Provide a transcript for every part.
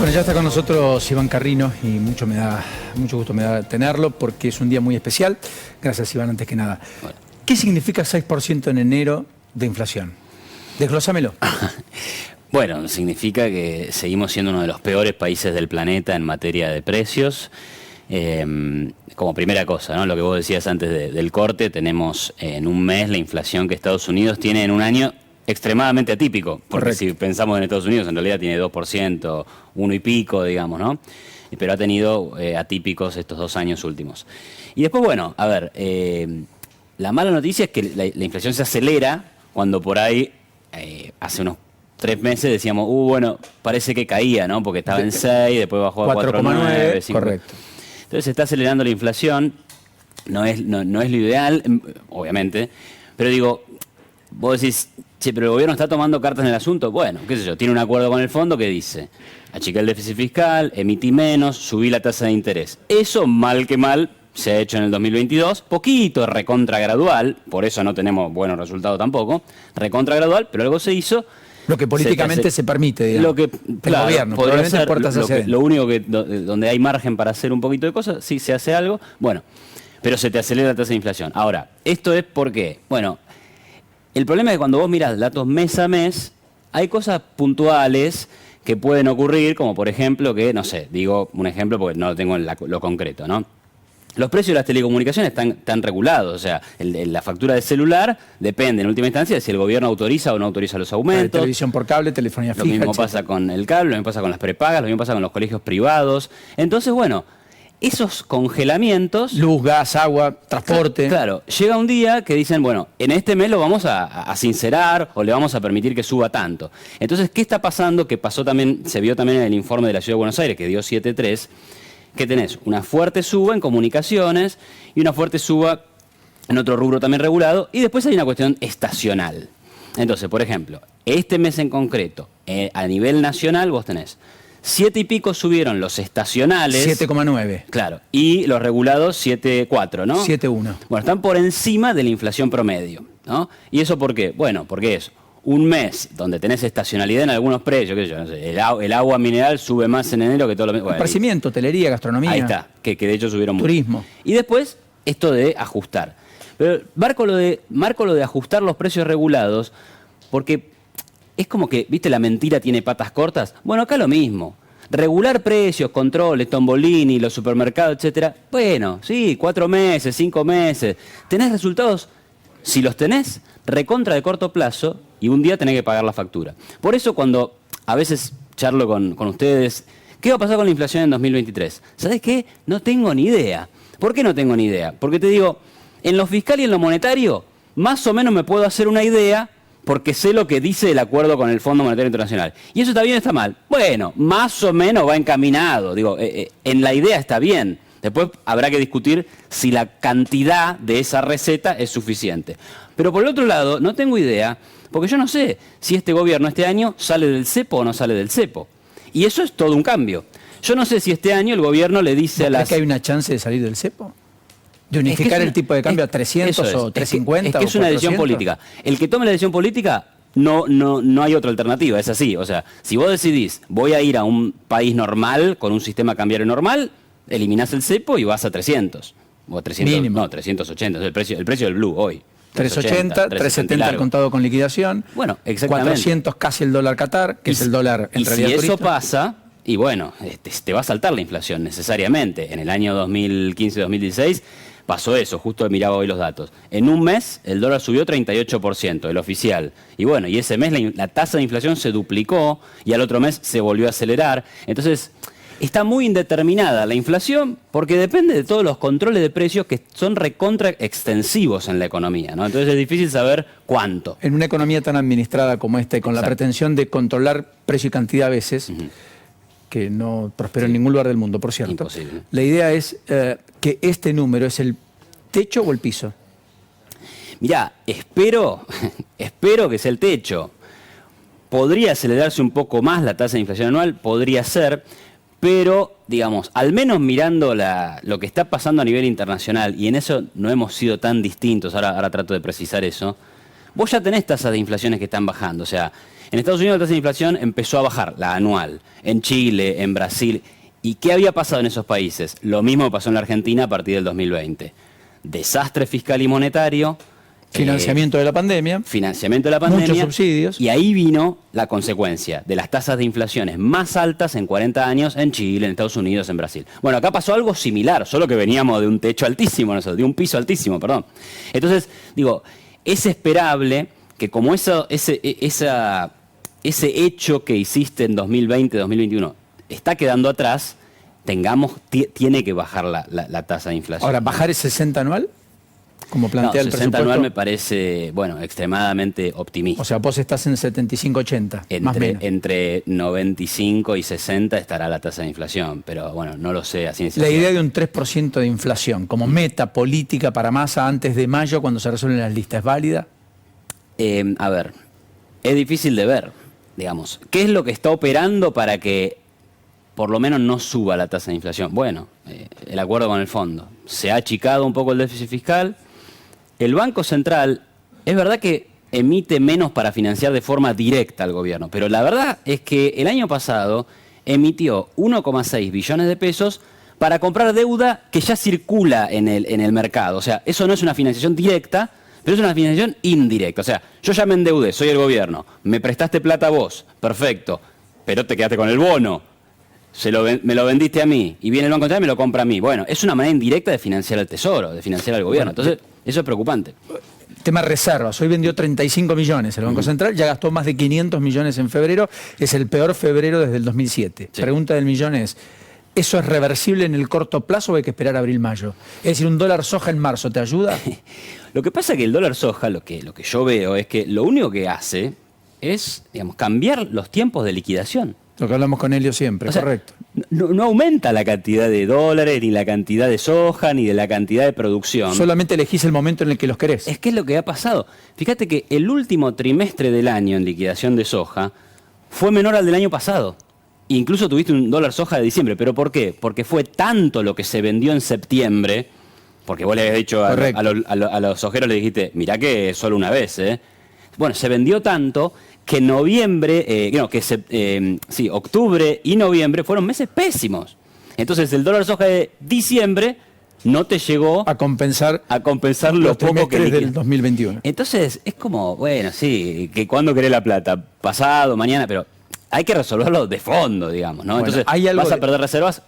Bueno, ya está con nosotros Iván Carrino y mucho gusto me da tenerlo porque es un día muy especial. Gracias, Iván, antes que nada. Bueno. ¿Qué significa 6% en enero de inflación? Desglósamelo. Bueno, significa que seguimos siendo uno de los peores países del planeta en materia de precios. Como primera cosa, ¿no? Lo que vos decías antes del corte, tenemos en un mes la inflación que Estados Unidos tiene en un año extremadamente atípico, porque Correcto. si pensamos en Estados Unidos, en realidad tiene 2%, 1 y pico, digamos, ¿no? Pero ha tenido atípicos estos 2 años últimos. Y después, bueno, a ver, la mala noticia es que la inflación se acelera cuando por ahí, hace unos 3 meses decíamos, bueno, parece que caía, ¿no? Porque estaba en 6, después bajó a 4,9, 5. Correcto. Entonces se está acelerando la inflación, no es lo ideal, obviamente, pero digo, vos decís, che, pero el gobierno está tomando cartas en el asunto. Bueno, qué sé yo, tiene un acuerdo con el fondo que dice, achicar el déficit fiscal, emití menos, subí la tasa de interés. Eso, mal que mal, se ha hecho en el 2022, poquito, recontra gradual, por eso no tenemos buenos resultados tampoco, recontra gradual, pero algo se hizo. Lo que políticamente se permite, digamos. Lo que, claro, el gobierno, podría ser puertas hacia adentro. lo único que donde hay margen para hacer un poquito de cosas, sí se hace algo, bueno, pero se te acelera la tasa de inflación. Ahora, esto es porque, bueno, el problema es que cuando vos mirás datos mes a mes, hay cosas puntuales que pueden ocurrir, como por ejemplo que, no sé, digo un ejemplo porque no lo tengo en lo concreto, ¿no? Los precios de las telecomunicaciones están regulados, o sea, la factura de celular depende en última instancia de si el gobierno autoriza o no autoriza los aumentos. Televisión por cable, telefonía fija, Lo mismo etcétera. pasa con el cable, lo mismo pasa con las prepagas, lo mismo pasa con los colegios privados. Entonces, bueno, esos congelamientos... Luz, gas, agua, transporte. Claro, llega un día que dicen, bueno, en este mes lo vamos a sincerar o le vamos a permitir que suba tanto. Entonces, ¿qué está pasando? Que pasó también, se vio también en el informe de la Ciudad de Buenos Aires, que dio 7.3, que tenés una fuerte suba en comunicaciones y una fuerte suba en otro rubro también regulado, y después hay una cuestión estacional. Entonces, por ejemplo, este mes en concreto, a nivel nacional vos tenés 7 y pico subieron los estacionales. 7,9. Claro, y los regulados 7,4, ¿no? 7,1. Bueno, están por encima de la inflación promedio, ¿no? ¿Y eso por qué? Bueno, porque es un mes donde tenés estacionalidad en algunos precios, qué sé yo, no sé, el agua mineral sube más en enero que todo lo mismo. Bueno, Esparcimiento, hotelería, gastronomía. ahí está, que de hecho subieron mucho. Turismo. Y después, esto de ajustar. Pero marco lo de ajustar los precios regulados, porque es como que, ¿viste? La mentira tiene patas cortas. Bueno, acá lo mismo. Regular precios, controles, Tombolini, los supermercados, etcétera. Bueno, sí, 4 meses, 5 meses. ¿Tenés resultados? Si los tenés, recontra de corto plazo, y un día tenés que pagar la factura. Por eso cuando a veces charlo con ustedes, ¿qué va a pasar con la inflación en 2023? ¿Sabés qué? No tengo ni idea. ¿Por qué no tengo ni idea? Porque te digo, en lo fiscal y en lo monetario, más o menos me puedo hacer una idea porque sé lo que dice el acuerdo con el Fondo Monetario Internacional. ¿Y eso está bien o está mal? Bueno, más o menos va encaminado. Digo, en la idea está bien. Después habrá que discutir si la cantidad de esa receta es suficiente. Pero por el otro lado, no tengo idea, porque yo no sé si este gobierno este año sale del cepo o no sale del cepo. Y eso es todo un cambio. Yo no sé si este año el gobierno le dice a las... ¿Crees que hay una chance de salir del cepo? ¿De unificar el tipo de cambio a 300 o 350? Es que es una decisión política. El que tome la decisión política, no hay otra alternativa, es así. O sea, si vos decidís, voy a ir a un país normal, con un sistema cambiario normal, eliminás el cepo y vas a 300. O a 300, mínimo. No, 380, es el precio del blue hoy. 380, 370 al contado con liquidación. Bueno, exactamente. 400 casi el dólar Qatar, que es el dólar en realidad si eso turista. pasa, y bueno, te va a saltar la inflación necesariamente. En el año 2015-2016 pasó eso, justo miraba hoy los datos. En un mes el dólar subió 38%, el oficial. Y bueno, y ese mes la tasa de inflación se duplicó y al otro mes se volvió a acelerar. Entonces, está muy indeterminada la inflación porque depende de todos los controles de precios que son recontra extensivos en la economía, ¿no? Entonces es difícil saber cuánto. En una economía tan administrada como esta y con la pretensión de controlar precio y cantidad a veces, que no prosperó en ningún lugar del mundo, por cierto. Imposible. La idea es que este número es el techo o el piso. Mirá, espero que sea el techo. Podría acelerarse un poco más la tasa de inflación anual, podría ser, pero, digamos, al menos mirando lo que está pasando a nivel internacional, y en eso no hemos sido tan distintos, ahora trato de precisar eso, vos ya tenés tasas de inflaciones que están bajando. O sea, En Estados Unidos la tasa de inflación empezó a bajar, la anual, en Chile, en Brasil. ¿Y qué había pasado en esos países? Lo mismo pasó en la Argentina a partir del 2020. Desastre fiscal y monetario. Financiamiento de la pandemia. Financiamiento de la pandemia. Muchos subsidios. Y ahí vino la consecuencia de las tasas de inflación más altas en 40 años en Chile, en Estados Unidos, en Brasil. Bueno, acá pasó algo similar, solo que veníamos de un techo altísimo, nosotros, de un piso altísimo, perdón. Entonces, digo, es esperable que como ese hecho que hiciste en 2020, 2021 está quedando atrás, tiene que bajar la tasa de inflación. Ahora, ¿bajar el 60 anual? Como plantea el 60 presupuesto. anual me parece, bueno, extremadamente optimista. O sea, vos estás en 75-80, más o menos. Entre 95 y 60 estará la tasa de inflación, pero bueno, no lo sé a ciencia La cierta. idea de un 3% de inflación como meta política para Massa antes de mayo, cuando se resuelven las listas, ¿es válida? A ver, es difícil de ver, digamos. ¿Qué es lo que está operando para que por lo menos no suba la tasa de inflación? Bueno, el acuerdo con el fondo. Se ha achicado un poco el déficit fiscal. El Banco Central, es verdad que emite menos para financiar de forma directa al gobierno, pero la verdad es que el año pasado emitió 1,6 billones de pesos para comprar deuda que ya circula en el mercado. O sea, eso no es una financiación directa, pero es una financiación indirecta. O sea, yo ya me endeudé, soy el gobierno, me prestaste plata a vos, perfecto, pero te quedaste con el bono. Me lo vendiste a mí y viene el Banco Central y me lo compra a mí. Bueno, es una manera indirecta de financiar al Tesoro, de financiar al gobierno. Entonces, eso es preocupante. Tema reservas. Hoy vendió 35 millones el Banco Central, ya gastó más de 500 millones en febrero. Es el peor febrero desde el 2007. Sí. Pregunta del millón es, ¿eso es reversible en el corto plazo o hay que esperar abril-mayo? Es decir, ¿un dólar soja en marzo te ayuda? Lo que pasa es que el dólar soja, lo que yo veo es que lo único que hace es, digamos, cambiar los tiempos de liquidación. Lo que hablamos con Helio siempre, O sea, correcto. No aumenta la cantidad de dólares, ni la cantidad de soja, ni de la cantidad de producción. Solamente elegís el momento en el que los querés. Es que es lo que ha pasado. Fíjate que el último trimestre del año en liquidación de soja fue menor al del año pasado. Incluso tuviste un dólar soja de diciembre. ¿Pero por qué? Porque fue tanto lo que se vendió en septiembre, porque vos le habías dicho a los sojeros, le dijiste, mirá que es solo una vez, ¿eh? Bueno, se vendió tanto que octubre y noviembre fueron meses pésimos. Entonces el dólar soja de diciembre no te llegó a compensar lo poco que del 2021. Entonces es como, bueno, sí, que cuándo querés la plata, pasado, mañana, pero hay que resolverlo de fondo, digamos, ¿no? Bueno, entonces vas a perder reservas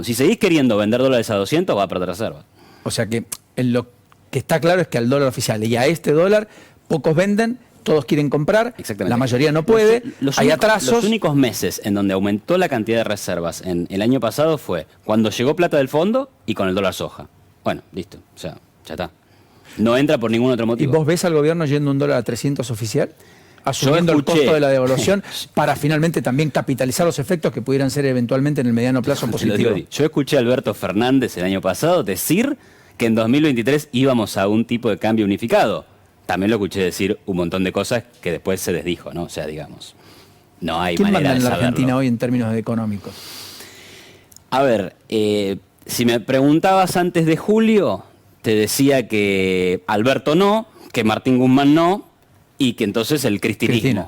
si seguís queriendo vender dólares a 200, vas a perder reservas. O sea que lo que está claro es que al dólar oficial y a este dólar pocos venden, todos quieren comprar, Exactamente. La mayoría no puede, hay atrasos. Los únicos meses en donde aumentó la cantidad de reservas en el año pasado fue cuando llegó plata del fondo y con el dólar soja. Bueno, listo, o sea, ya está. No entra por ningún otro ¿Y motivo. vos ves al gobierno yendo un dólar a 300 oficial? Asumiendo el costo de la devaluación para finalmente también capitalizar los efectos que pudieran ser eventualmente en el mediano plazo positivos. Yo escuché a Alberto Fernández el año pasado decir que en 2023 íbamos a un tipo de cambio unificado. También lo escuché decir un montón de cosas que después se desdijo, ¿no? O sea, digamos, no hay ¿Quién manera manda en de la saberlo. Argentina hoy en términos económicos? A ver, si me preguntabas antes de julio, te decía que Alberto no, que Martín Guzmán no, y que entonces el cristinismo. Cristina.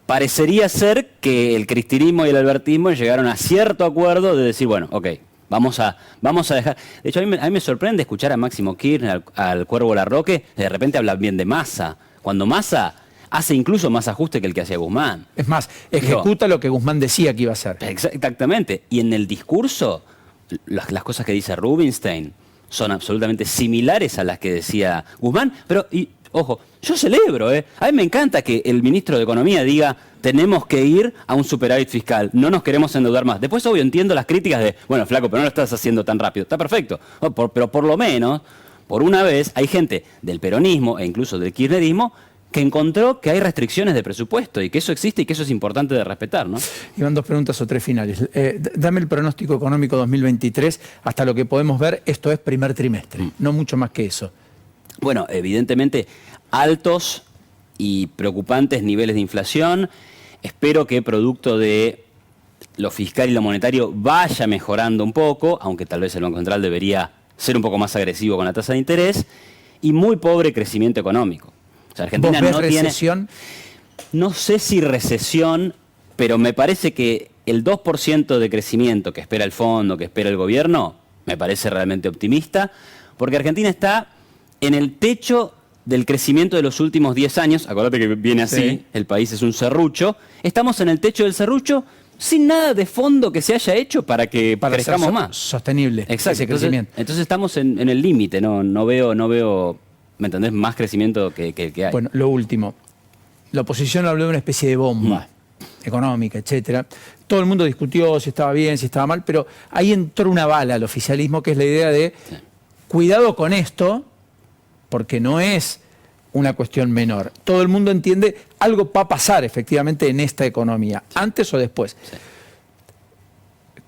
Parecería ser que el cristinismo y el albertismo llegaron a cierto acuerdo de decir, bueno, ok, vamos a dejar. De hecho, a mí me sorprende escuchar a Máximo Kirchner, al Cuervo Larroque, de repente hablan bien de Massa. Cuando Massa hace incluso más ajuste que el que hacía Guzmán. Es más, ejecuta lo que Guzmán decía que iba a hacer. Exactamente. Y en el discurso, las cosas que dice Rubinstein son absolutamente similares a las que decía Guzmán. Pero, ojo, yo celebro, A mí me encanta que el ministro de Economía diga, tenemos que ir a un superávit fiscal, no nos queremos endeudar más. Después, obvio, entiendo las críticas de, bueno, flaco, pero no lo estás haciendo tan rápido. Está perfecto. Pero por lo menos, por una vez, hay gente del peronismo e incluso del kirchnerismo que encontró que hay restricciones de presupuesto y que eso existe y que eso es importante de respetar, ¿no? Iban 2 preguntas o 3 finales. Dame el pronóstico económico 2023, hasta lo que podemos ver, esto es primer trimestre, no mucho más que eso. Bueno, evidentemente, altos y preocupantes niveles de inflación. Espero que producto de lo fiscal y lo monetario vaya mejorando un poco, aunque tal vez el Banco Central debería ser un poco más agresivo con la tasa de interés, y muy pobre crecimiento económico. O sea, Argentina ¿Vos ves no recesión? No sé si recesión, pero me parece que el 2% de crecimiento que espera el fondo, que espera el gobierno, me parece realmente optimista, porque Argentina está en el techo del crecimiento de los últimos 10 años. Acordate que viene así, sí. El país es un serrucho. Estamos en el techo del serrucho sin nada de fondo que se haya hecho para que crezcamos más. Sostenible. Exacto. Ese crecimiento. Entonces estamos en el límite, no veo, ¿me entendés? Más crecimiento que hay. Bueno, lo último. La oposición habló de una especie de bomba económica, etcétera. Todo el mundo discutió si estaba bien, si estaba mal, pero ahí entró una bala al oficialismo, que es la idea de cuidado con esto, porque no es una cuestión menor. Todo el mundo entiende, algo va a pasar efectivamente en esta economía, antes o después. Sí.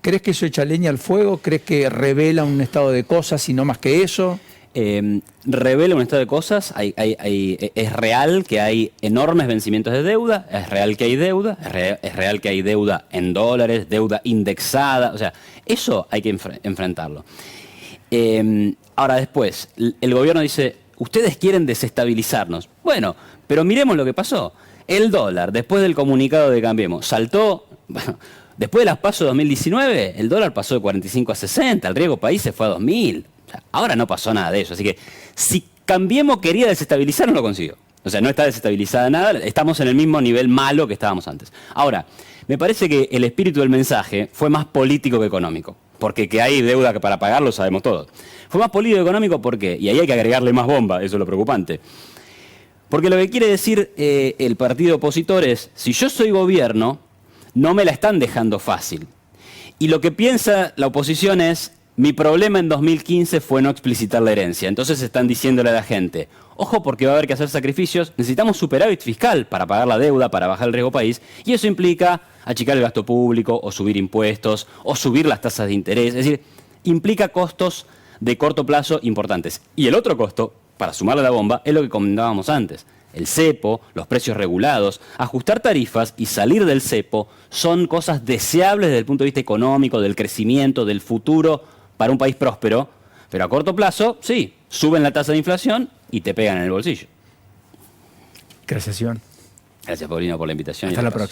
¿Crees que eso echa leña al fuego? ¿Crees que revela un estado de cosas y no más que eso? Revela un estado de cosas, es real que hay enormes vencimientos de deuda, es real que hay deuda, es real que hay deuda en dólares, deuda indexada, o sea, eso hay que enfrentarlo. Ahora después, el gobierno dice, ustedes quieren desestabilizarnos. Bueno, pero miremos lo que pasó. El dólar, después del comunicado de Cambiemos, saltó, bueno, después de las PASO 2019, el dólar pasó de 45 a 60, el riesgo país se fue a 2000. Ahora no pasó nada de eso, así que si Cambiemos quería desestabilizar, no lo consiguió. O sea, no está desestabilizada nada, estamos en el mismo nivel malo que estábamos antes. Ahora, me parece que el espíritu del mensaje fue más político que económico, porque que hay deuda que para pagarlo sabemos todos. Fue más político que económico, ¿por qué? Y ahí hay que agregarle más bomba, eso es lo preocupante. Porque lo que quiere decir el partido opositor es, si yo soy gobierno, no me la están dejando fácil. Y lo que piensa la oposición es, mi problema en 2015 fue no explicitar la herencia. Entonces están diciéndole a la gente, ojo porque va a haber que hacer sacrificios, necesitamos superávit fiscal para pagar la deuda, para bajar el riesgo país, y eso implica achicar el gasto público, o subir impuestos, o subir las tasas de interés, es decir, implica costos de corto plazo importantes. Y el otro costo, para sumarle a la bomba, es lo que comentábamos antes. El cepo, los precios regulados, ajustar tarifas y salir del cepo son cosas deseables desde el punto de vista económico, del crecimiento, del futuro para un país próspero, pero a corto plazo, sí, suben la tasa de inflación y te pegan en el bolsillo. Gracias, Iván. Gracias, Paulino, por la invitación. Hasta la próxima.